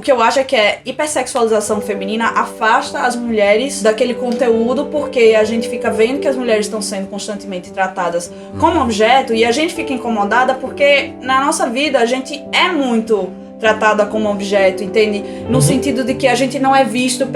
O que eu acho é que a hipersexualização feminina afasta as mulheres daquele conteúdo, porque a gente fica vendo que as mulheres estão sendo constantemente tratadas como objeto e a gente fica incomodada porque na nossa vida a gente é muito tratada como objeto, entende? No sentido de que a gente não é visto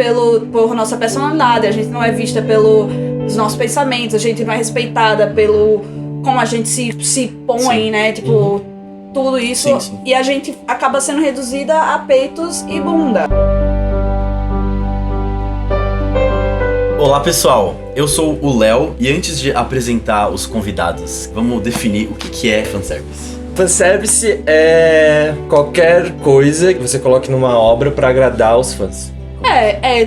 por nossa personalidade, a gente não é vista pelos nossos pensamentos, a gente não é respeitada pelo como a gente se põe, né? Tipo, tudo isso. Sim. E a gente acaba sendo reduzida a peitos e bunda. Olá pessoal, eu sou o Léo e antes de apresentar os convidados, vamos definir o que é fanservice. Fanservice é qualquer coisa que você coloque numa obra pra agradar os fãs.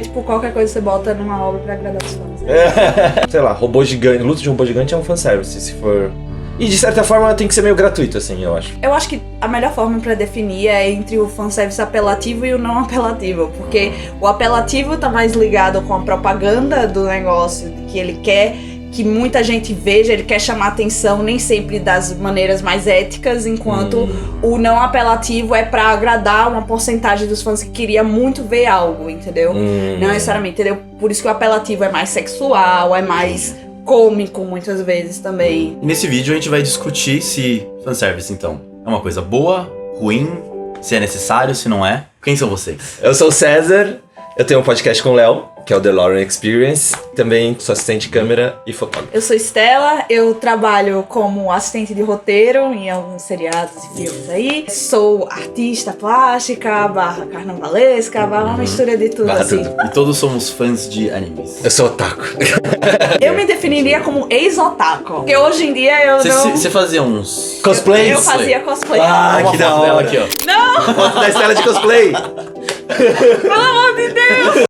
Tipo, qualquer coisa que você bota numa obra pra agradar os fãs. Sei lá, robô gigante, luta de um robô gigante é um fanservice, se for... E de certa forma tem que ser meio gratuito, assim, eu acho. Eu acho que a melhor forma pra definir é entre o fanservice apelativo e o não apelativo. Porque o apelativo tá mais ligado com a propaganda do negócio, que ele quer que muita gente veja, ele quer chamar atenção, nem sempre das maneiras mais éticas, enquanto o não apelativo é pra agradar uma porcentagem dos fãs que queria muito ver algo, entendeu? Não necessariamente, entendeu? Por isso que o apelativo é mais sexual, é mais cômico muitas vezes também. E nesse vídeo a gente vai discutir se fanservice, então, é uma coisa boa, ruim, se é necessário, se não é. Quem são vocês? Eu sou o César, eu tenho um podcast com o Léo, que é o The Lauren Experience. Também sou assistente de câmera e fotógrafo. Eu sou Estela, eu trabalho como assistente de roteiro em alguns seriados e filmes aí. Sou artista plástica, /carnavalesca, uma mistura de tudo assim. Tudo. E todos somos fãs de animes. Eu sou otaku. Eu me definiria como ex-otaku, porque hoje em dia eu não... Você fazia uns... Cosplays? Eu fazia cosplay. Ah, que da hora. Aqui, ó. Não! Foto da Estela de cosplay. Pelo amor de Deus!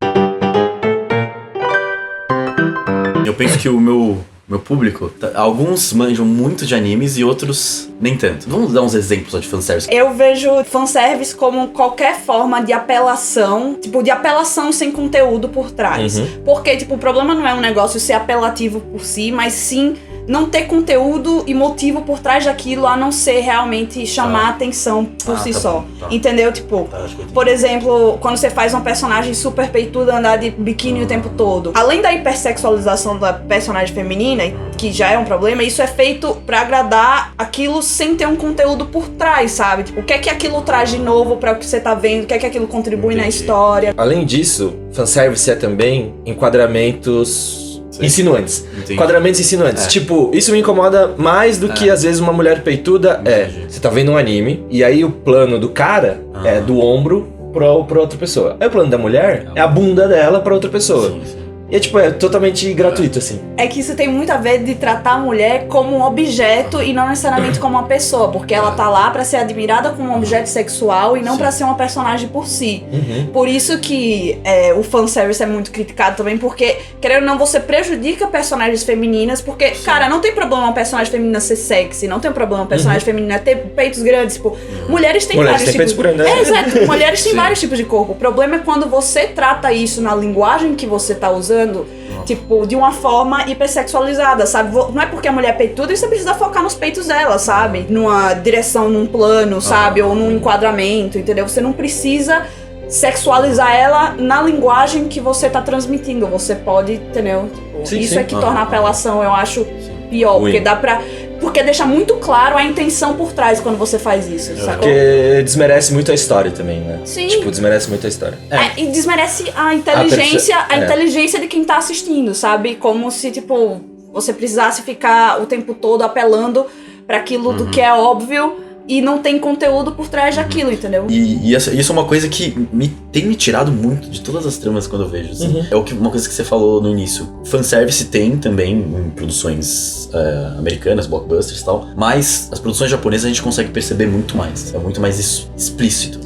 Eu penso que o meu público, alguns manjam muito de animes e outros nem tanto. Vamos dar uns exemplos só de fanservice. Eu vejo fanservice como qualquer forma de apelação, tipo, de apelação sem conteúdo por trás. Porque, tipo, o problema não é um negócio ser apelativo por si, mas sim não ter conteúdo e motivo por trás daquilo, a não ser realmente chamar atenção por si só. Tá. Entendeu? Tipo, por exemplo, quando você faz uma personagem super peituda andar de biquíni o tempo todo. Além da hipersexualização da personagem feminina, que já é um problema, isso é feito pra agradar aquilo sem ter um conteúdo por trás, sabe? Tipo, o que é que aquilo traz de novo pra o que você tá vendo? O que é que aquilo contribui na história? Além disso, fanservice é também enquadramentos... insinuantes. Entendi. Enquadramentos insinuantes. Tipo, isso me incomoda mais do que às vezes uma mulher peituda. Você tá vendo um anime, e aí o plano do cara é do ombro pra outra pessoa. Aí o plano da mulher é a bunda dela pra outra pessoa. Sim. E é tipo, é totalmente gratuito, assim. É que isso tem muito a ver de tratar a mulher como um objeto e não necessariamente como uma pessoa, porque ela tá lá pra ser admirada como um objeto sexual e não pra ser uma personagem por si. Por isso que o fanservice é muito criticado também, porque, querendo ou não, você prejudica personagens femininas, porque, cara, não tem problema uma personagem feminina ser sexy, não tem problema uma personagem feminina ter peitos grandes, tipo, mulheres têm vários tipos... peitos grandes, né? Exato, mulheres têm vários tipos de corpo. O problema é quando você trata isso na linguagem que você tá usando, tipo, de uma forma hipersexualizada, sabe? Não é porque a mulher é peituda e você precisa focar nos peitos dela, sabe? Numa direção, num plano, sabe? Ou num enquadramento, entendeu? Você não precisa sexualizar ela na linguagem que você tá transmitindo. Você pode, entendeu? Tipo, isso é que torna a apelação, eu acho, pior. Porque dá pra... Porque deixa muito claro a intenção por trás quando você faz isso, sacou? Porque desmerece muito a história também, né? Sim. Tipo, desmerece muito a história. E desmerece a inteligência de quem tá assistindo, sabe? Como se, tipo, você precisasse ficar o tempo todo apelando pra aquilo do que é óbvio e não tem conteúdo por trás daquilo, entendeu? E isso é uma coisa que tem me tirado muito de todas as tramas quando eu vejo, assim. É uma coisa que você falou no início. Fanservice tem também em produções americanas, blockbusters e tal, mas as produções japonesas a gente consegue perceber muito mais. É muito mais explícito.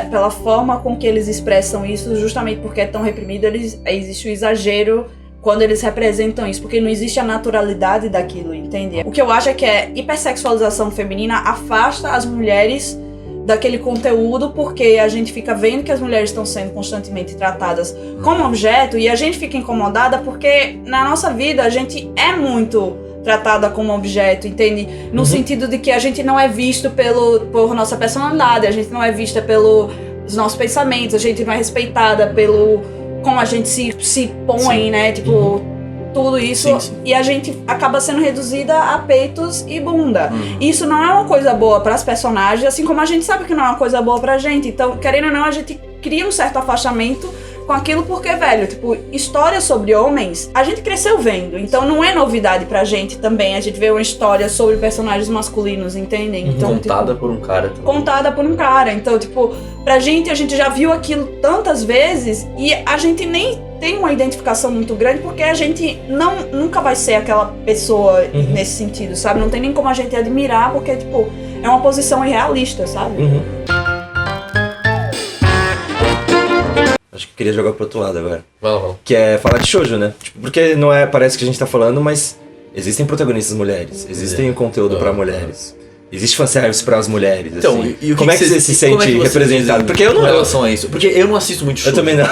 Pela forma com que eles expressam isso, justamente porque é tão reprimido, existe o exagero quando eles representam isso, porque não existe a naturalidade daquilo, entende? O que eu acho é que a hipersexualização feminina afasta as mulheres daquele conteúdo, porque a gente fica vendo que as mulheres estão sendo constantemente tratadas como objeto e a gente fica incomodada porque na nossa vida a gente é muito tratada como objeto, entende? No sentido de que a gente não é visto por nossa personalidade, a gente não é vista os nossos pensamentos, a gente não é respeitada pelo como a gente se põe, Sim. né? Tipo, tudo isso. Sim, sim. E a gente acaba sendo reduzida a peitos e bunda. Isso não é uma coisa boa pras personagens, assim como a gente sabe que não é uma coisa boa pra gente. Então, querendo ou não, a gente cria um certo afastamento com aquilo porque, velho, tipo, histórias sobre homens, a gente cresceu vendo. Então não é novidade pra gente também a gente ver uma história sobre personagens masculinos, entendem? Então, Contada por um cara também. contada por um cara. Então, tipo, pra gente, a gente já viu aquilo tantas vezes e a gente nem tem uma identificação muito grande porque a gente nunca vai ser aquela pessoa nesse sentido, sabe? Não tem nem como a gente admirar porque, tipo, é uma posição irrealista, sabe? Acho que eu queria jogar pro outro lado agora. Vai lá. Que é falar de shoujo, né? Tipo, porque não é, parece que a gente tá falando, mas existem protagonistas mulheres, existem conteúdo pra mulheres. Existe fanservice pras mulheres, Então, assim. e o que como é que você se sente como é que você representado? diz Porque eu não... Com relação a isso. Porque eu não assisto muito shoujo. Eu também não.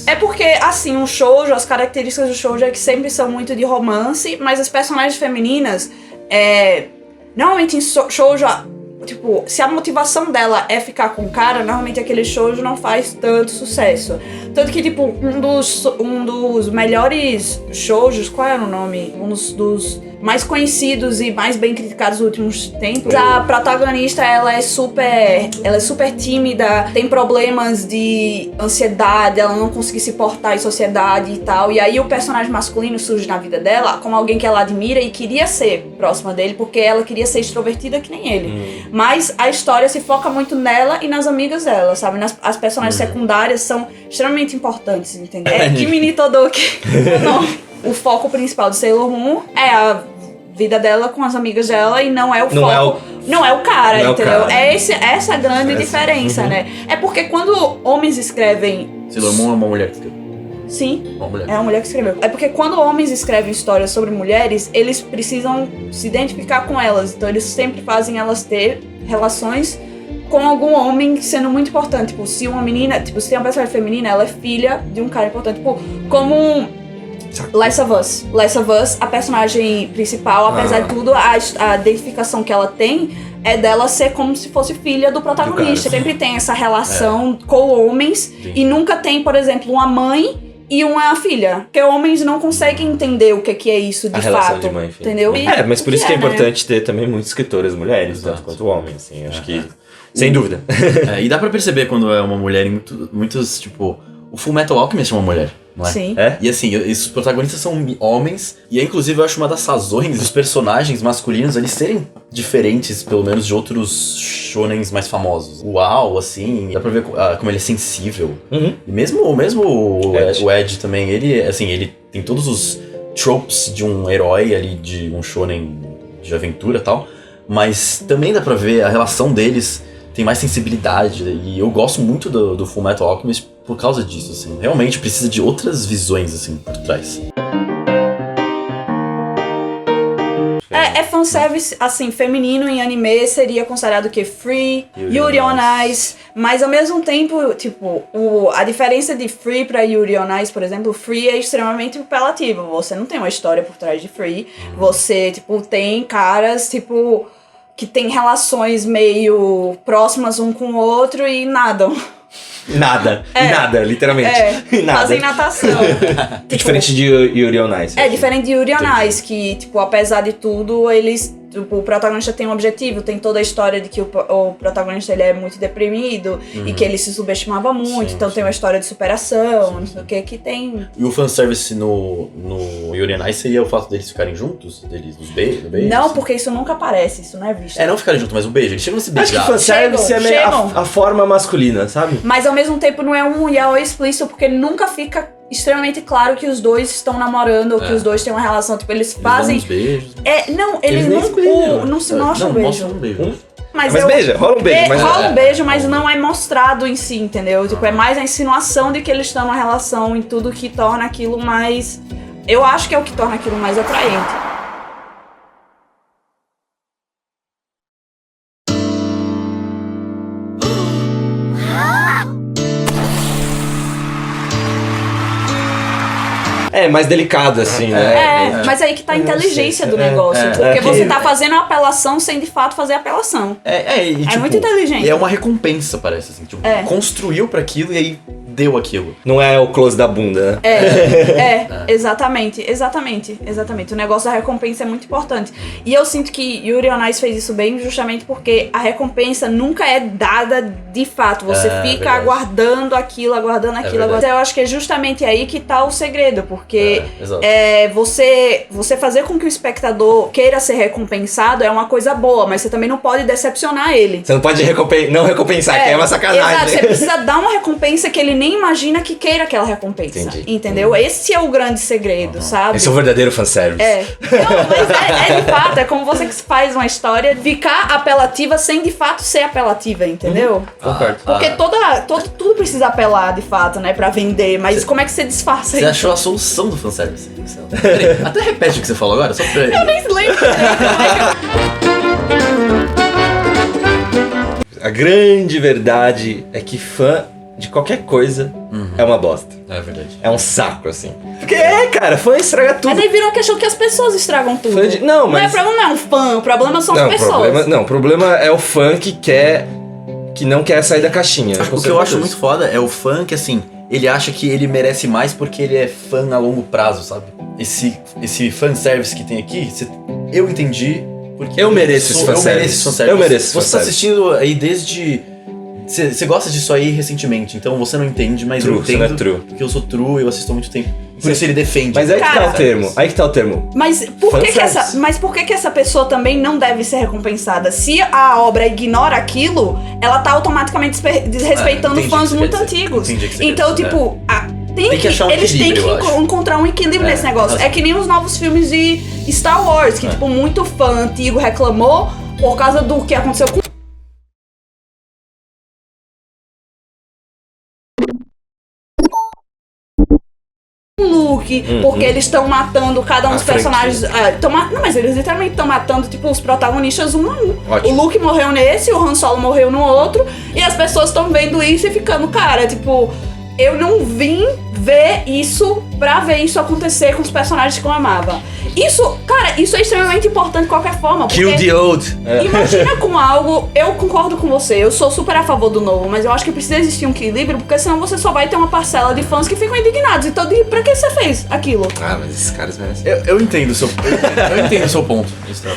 É porque, assim, o shoujo, as características do shoujo é que sempre são muito de romance, mas as personagens femininas, normalmente em shoujo, tipo, se a motivação dela é ficar com o cara, normalmente aquele shoujo não faz tanto sucesso. Tanto que, tipo, um dos melhores shoujos, qual era o nome? Um dos mais conhecidos e mais bem criticados nos últimos tempos. A protagonista, ela é super tímida, tem problemas de ansiedade, ela não consegue se portar em sociedade e tal. E aí o personagem masculino surge na vida dela como alguém que ela admira e queria ser próxima dele, porque ela queria ser extrovertida que nem ele. Mas a história se foca muito nela e nas amigas dela, sabe? As personagens secundárias são extremamente importantes, entendeu? Kimi ni Todoke. O foco principal de Sailor Moon é a vida dela com as amigas dela e não é o foco. Não é o cara, não entendeu? É o cara. Essa grande diferença, né? É porque quando homens escrevem... Sailor Moon é uma mulher que escreveu. Sim, Uma mulher. é uma mulher que escreveu. É porque quando homens escrevem histórias sobre mulheres, eles precisam se identificar com elas. Então eles sempre fazem elas ter relações com algum homem sendo muito importante. Tipo, se uma menina... Tipo, se tem uma personagem feminina, ela é filha de um cara importante. Tipo, como... Last of Us. Last of Us, a personagem principal, apesar de tudo, a identificação que ela tem é dela ser como se fosse filha do protagonista. Sempre tem essa relação com homens e nunca tem, por exemplo, uma mãe e uma filha. Porque homens não conseguem entender o que é isso de a relação fato. de mãe e filha. Entendeu? Mas por isso que é né? importante ter também muitas escritoras mulheres, tanto quanto homens, assim, acho que... Sem dúvida. E dá pra perceber quando é uma mulher em muitos, tipo... O Full Metal Alchemist é uma mulher, não é? Sim. E assim, os protagonistas são homens, e inclusive eu acho uma das razões dos personagens masculinos eles serem diferentes, pelo menos, de outros shonens mais famosos. Uau, assim, dá pra ver como ele é sensível. E mesmo o Ed também, ele tem todos os tropes de um herói ali, de um shonen de aventura e tal, mas também dá pra ver a relação deles tem mais sensibilidade, e eu gosto muito do Full Metal Alchemist por causa disso, assim. Realmente precisa de outras visões, assim, por trás. É fanservice, assim, feminino em anime seria considerado que free, Yuri on Ice, mas ao mesmo tempo, tipo, a diferença de free pra Yuri on Ice, por exemplo, free é extremamente apelativo, você não tem uma história por trás de free, você, tipo, tem caras, tipo... que tem relações meio próximas um com o outro e nadam. Nada, literalmente. Nada. Fazem natação. Diferente de Yuri on Ice. Diferente de Yuri on Ice, que, tipo, apesar de tudo, eles... Tipo, o protagonista tem um objetivo, tem toda a história de que o protagonista ele é muito deprimido e que ele se subestimava muito, então tem uma história de superação, não sei o que tem. E o fanservice no Yuri on Ice seria o fato deles ficarem juntos? Do beijo? Não, assim? porque isso nunca aparece, isso não é visto. Não ficarem juntos, mas o beijo, eles chegam a se beijar. Acho que fanservice é meio a forma masculina, sabe? Mas ao mesmo tempo não é um yaoi explícito, porque nunca fica extremamente claro que os dois estão namorando ou que os dois têm uma relação. Tipo, eles fazem... Eles dão uns beijos. Não, eles não se mostram um beijo. Mostram um beijo. Mas beija, rola um beijo. Rola um beijo, mas não é mostrado em si, entendeu? Tipo, é mais a insinuação de que eles estão numa relação e tudo que torna aquilo mais... Eu acho que é o que torna aquilo mais atraente. É, mais delicado, assim, né? Mas aí que tá a inteligência do É, negócio. Porque é. você tá fazendo a apelação sem de fato fazer a apelação. E, tipo, muito inteligente. É uma recompensa, parece, assim. Tipo, construiu pra aquilo e aí deu aquilo. Não é o close da bunda, né? Exatamente. O negócio da recompensa é muito importante. E eu sinto que Yuri on Ice fez isso bem justamente porque a recompensa nunca é dada de fato. Você fica verdade. aguardando aquilo. Verdade. Eu acho que é justamente aí que tá o segredo, porque Exato. você fazer com que o espectador queira ser recompensado é uma coisa boa, mas você também não pode decepcionar ele. Você não pode não recompensar, que é uma sacanagem. Exato, você precisa dar uma recompensa que ele nem imagina que queira aquela recompensa. Entendi. Entendeu? Esse é o grande segredo, sabe? Esse é o verdadeiro fanservice. Não, mas é de fato, é como você que faz uma história ficar apelativa sem de fato ser apelativa, entendeu? Concordo. Porque tudo precisa apelar de fato, né, pra vender, mas como é que você disfarça Você isso? achou a solução do fanservice. Peraí, até repete o que você falou agora, só pra... Eu nem lembro A grande verdade é que fã de qualquer coisa é uma bosta. É verdade. É um saco, assim. Porque cara, fã estraga tudo. Mas aí virou a questão que as pessoas estragam tudo. Não, mas... O problema não é um fã, o problema são as pessoas. O problema é o fã que não quer sair da caixinha. O que eu acho muito foda é o fã que, assim, ele acha que ele merece mais porque ele é fã a longo prazo, sabe? Esse fanservice que tem aqui, eu entendi porque... Eu mereço esse fanservice. Eu mereço esse fanservice. Você tá assistindo aí desde... Você gosta disso aí recentemente, então você não entende, mas eu entendo. Você não é true. Porque eu sou true e eu assisto há muito tempo. Por isso ele defende. Mas aí que tá o termo. Mas por que essa pessoa também não deve ser recompensada? Se a obra ignora aquilo, ela tá automaticamente desrespeitando fãs muito antigos. Então, tipo, eles têm que encontrar um equilíbrio nesse negócio. É que nem os novos filmes de Star Wars, que tipo, muito fã antigo reclamou por causa do que aconteceu com Luke, porque eles estão matando cada um dos personagens. Não, mas eles literalmente estão matando, tipo, os protagonistas um a um. Ótimo. O Luke morreu nesse, o Han Solo morreu no outro, e as pessoas estão vendo isso e ficando, cara, tipo, eu não vim ver isso pra ver isso acontecer com os personagens que eu amava. Isso é extremamente importante de qualquer forma. Kill the old. Imagina com algo, eu concordo com você, eu sou super a favor do novo, mas eu acho que precisa existir um equilíbrio, porque senão você só vai ter uma parcela de fãs que ficam indignados. Então, pra que você fez aquilo? Mas esses caras merecem. Eu entendo o seu ponto.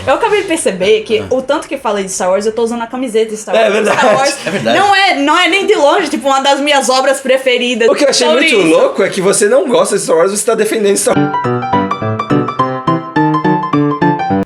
Eu acabei de perceber que o tanto que falei de Star Wars, eu tô usando a camiseta de Star Wars. É verdade. Star Wars É verdade. não é nem de longe, tipo, uma das minhas obras preferidas. O que eu achei Sobre muito isso. louco é que você não gosta de Star Wars, você tá defendendo Star Wars.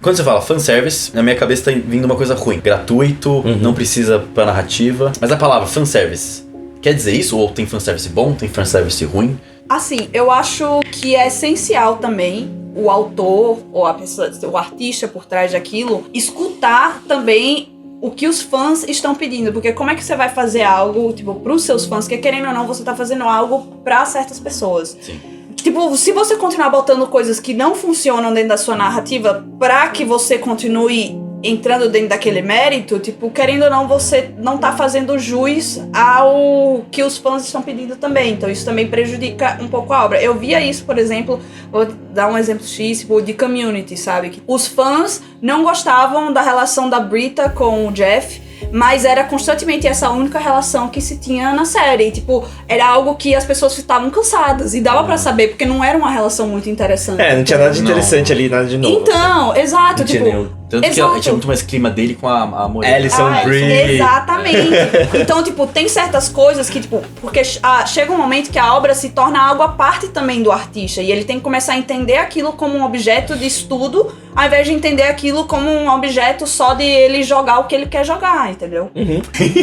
Quando você fala fanservice, na minha cabeça tá vindo uma coisa ruim. Gratuito, não precisa pra narrativa. Mas a palavra fanservice, quer dizer isso? Ou tem fanservice bom, tem fanservice ruim? Assim, eu acho que é essencial também o autor ou a pessoa, o artista por trás daquilo, escutar também o que os fãs estão pedindo. Porque como é que você vai fazer algo, tipo, pros seus fãs, que querendo ou não, você tá fazendo algo pra certas pessoas. Sim. Tipo, se você continuar botando coisas que não funcionam dentro da sua narrativa pra que você continue entrando dentro daquele mérito, tipo, querendo ou não, você não tá fazendo jus ao que os fãs estão pedindo também. Então isso também prejudica um pouco a obra. Eu via isso, por exemplo, vou dar um exemplo X, tipo, de Community, sabe? Que os fãs não gostavam da relação da Brita com o Jeff, mas era constantemente essa única relação que se tinha na série. E, tipo, era algo que as pessoas estavam cansadas. E dava pra saber, porque não era uma relação muito interessante. Não tinha nada de interessante ali, nada de novo. Então, exato, Não tinha tipo... nenhum. Tanto que tinha muito mais clima dele com a Morena. Alison Brie. Exatamente. Então, tipo, tem certas coisas que, tipo, porque chega um momento que a obra se torna algo à parte também do artista. E ele tem que começar a entender aquilo como um objeto de estudo, ao invés de entender aquilo como um objeto só de ele jogar o que ele quer jogar, entendeu?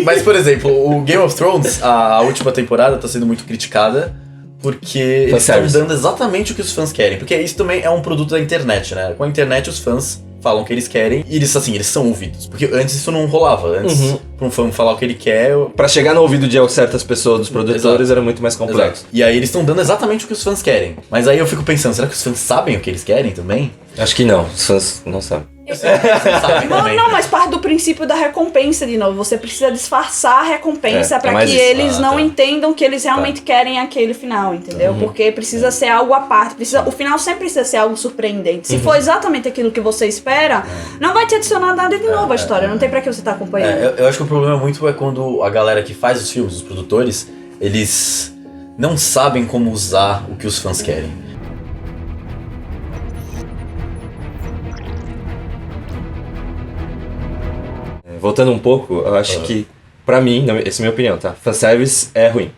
Mas, por exemplo, o Game of Thrones, a última temporada tá sendo muito criticada porque eles estão dando exatamente o que os fãs querem. Porque isso também é um produto da internet, né? Com a internet os fãs falam o que eles querem e eles são ouvidos. Porque antes isso não rolava. Antes, pra um fã falar o que ele quer... Pra chegar no ouvido de certas pessoas, dos produtores, era muito mais complexo. E aí eles estão dando exatamente o que os fãs querem. Mas aí eu fico pensando, será que os fãs sabem o que eles querem também? Acho que não, os fãs não sabem. Você sabe Não, também. não, mas parte do princípio da recompensa, de novo. Você precisa disfarçar a recompensa pra mais que isso. eles não tá. entendam que eles realmente querem aquele final, entendeu? Porque precisa ser algo à parte. O final sempre precisa ser algo surpreendente. Se for exatamente aquilo que você espera, não vai te adicionar nada de novo à história. Não tem pra que você tá acompanhando. Eu acho que o problema muito é quando a galera que faz os filmes, os produtores, eles não sabem como usar o que os fãs querem. Voltando um pouco, eu acho que, pra mim, essa é a minha opinião, tá? Fanservice é ruim.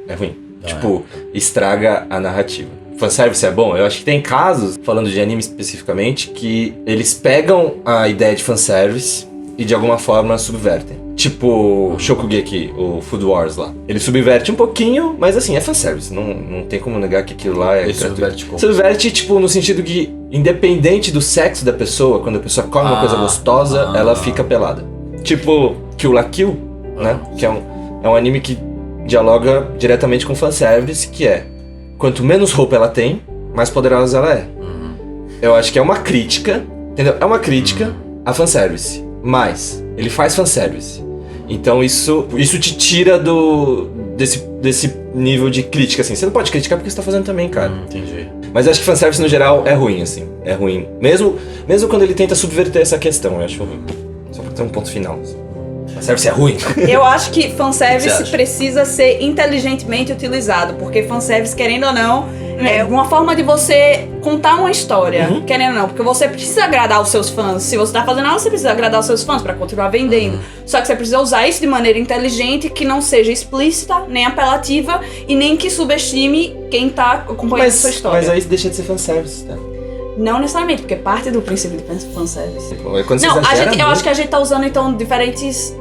É ruim. Tipo, estraga a narrativa. Fanservice é bom? Eu acho que tem casos, falando de anime especificamente, que eles pegam a ideia de fanservice e de alguma forma subvertem. Tipo, Shokugeki, o Food Wars lá. Ele subverte um pouquinho, mas assim, é fanservice. Não tem como negar que aquilo lá é Ele gratuito. subverte como? Subverte, tipo, no sentido que, independente do sexo da pessoa, quando a pessoa come uma coisa gostosa, ela fica pelada. Tipo, Kill la Kill, né? Que é um anime que dialoga diretamente com fanservice, que é quanto menos roupa ela tem, mais poderosa ela é. Eu acho que é uma crítica, entendeu? É uma crítica a fanservice, mas ele faz fanservice. Então isso te tira desse nível de crítica, assim. Você não pode criticar porque você tá fazendo também, cara. Entendi. Mas eu acho que fanservice no geral é ruim, assim. É ruim. Mesmo quando ele tenta subverter essa questão, eu acho ruim. Só pra ter um ponto final. Fanservice é ruim. Eu acho que O que fanservice você acha? precisa ser inteligentemente utilizado, porque fanservice, querendo ou não, é uma forma de você contar uma história, querendo ou não, porque você precisa agradar os seus fãs. Se você tá fazendo algo, você precisa agradar os seus fãs pra continuar vendendo. Só que você precisa usar isso de maneira inteligente, que não seja explícita, nem apelativa, e nem que subestime quem tá acompanhando a sua história. Mas aí deixa de ser fanservice, tá? Não necessariamente, porque parte do princípio de fanservice. Quando você Não, exagera eu acho muito- que a gente tá usando, então, diferentes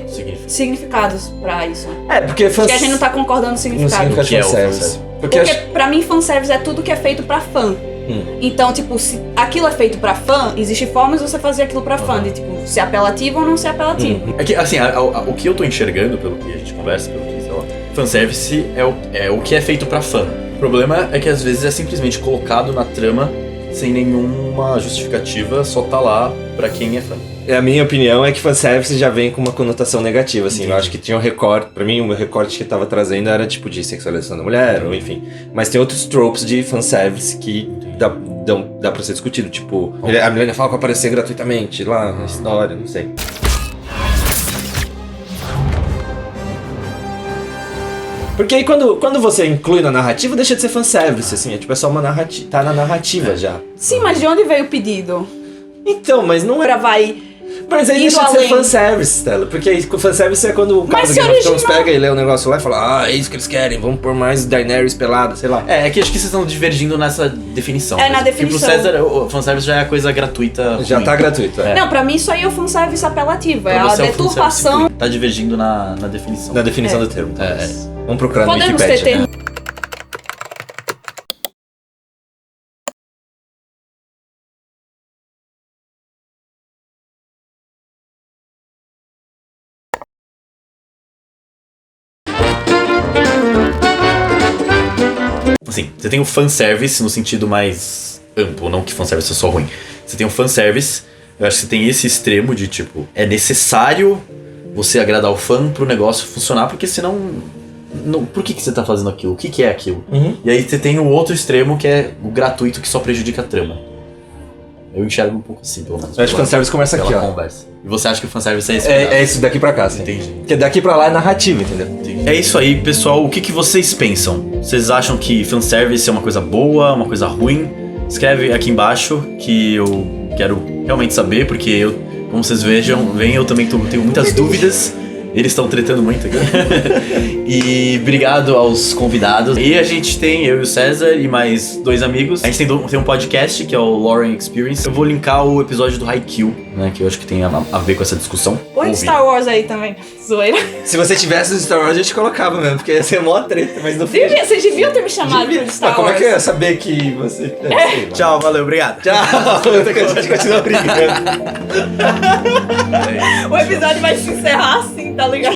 Significa. significados pra isso. É, porque Acho que a gente não tá concordando no no significado. significado O que é de o fanservice. fanservice? Porque Porque pra mim fanservice é tudo que é feito pra fã. Então, tipo, se aquilo é feito pra fã, existe formas de você fazer aquilo pra fã, de tipo, ser apelativo ou não ser apelativo. É que, assim, o que eu tô enxergando, pelo que a gente conversa, pelo que, sei lá, fanservice é o que é feito pra fã. O problema é que às vezes é simplesmente colocado na trama sem nenhuma justificativa, só tá lá pra quem é fã. a minha opinião é que fanservice já vem com uma conotação negativa, assim. Eu acho que tinha um recorte, pra mim, o recorte que tava trazendo era tipo de sexualização da mulher, ou enfim. Mas tem outros tropes de fanservice que dá pra ser discutido, tipo, a Millennium Falcon aparecer gratuitamente lá na história, não sei. Porque aí quando você inclui na narrativa, deixa de ser fanservice, assim, é só uma narrativa, tá na narrativa já. Sim, mas de onde veio o pedido? Então, mas não é... Pra vai... Mas aí indo deixa de ser além. fanservice, Stella. Porque aí fanservice é quando o cara Mas do se Game of Thrones original- pega e lê o negócio lá e fala, é isso que eles querem, vamos pôr mais Daenerys pelada, sei lá. É que acho que vocês estão divergindo nessa definição. É, na mesmo. Porque definição. pro César, o fanservice já é coisa gratuita. Já ruim. tá gratuito, é. Não, pra mim isso aí é o fanservice apelativo, é Pra a você, o deturpação. fanservice ruim. Tá divergindo na definição. Na definição do termo. É. Vamos procurar no Podemos Wikipedia. ter termos. Assim, você tem o fanservice no sentido mais amplo, não que fanservice é só ruim. Você tem o fanservice, eu acho que você tem esse extremo de tipo, é necessário você agradar o fã pro negócio funcionar, porque senão. Não, por que você tá fazendo aquilo? O que é aquilo? Uhum. E aí você tem o outro extremo que é o gratuito que só prejudica a trama. Eu enxergo um pouco assim, pelo menos. Eu acho que o fanservice começa aqui, pela ó. conversa. E você acha que o fanservice é esse? É isso daqui pra cá, assim. Entendi. Porque daqui pra lá é narrativa, entendeu? É isso aí, pessoal. O que vocês pensam? Vocês acham que fanservice é uma coisa boa, uma coisa ruim? Escreve aqui embaixo que eu quero realmente saber, porque eu, como vocês veem, eu também tenho muitas dúvidas. Eles estão tretando muito aqui. E obrigado aos convidados. E a gente tem, eu e o César e mais 2 amigos. A gente tem um podcast que é o Lauren Experience. Eu vou linkar o episódio do Haikyuu, né? Que eu acho que tem a ver com essa discussão. Põe Ouvi. Star Wars aí também, zoeira. Se você tivesse o Star Wars, a gente colocava mesmo, porque ia ser mó treta, mas no fim... Vocês deviam ter me chamado Devia. pro Star Mas como é Wars. que eu ia saber que você... Sei lá. Tchau, valeu, obrigado. Tchau! A gente continua brincando. O episódio vai se encerrar assim, tá ligado?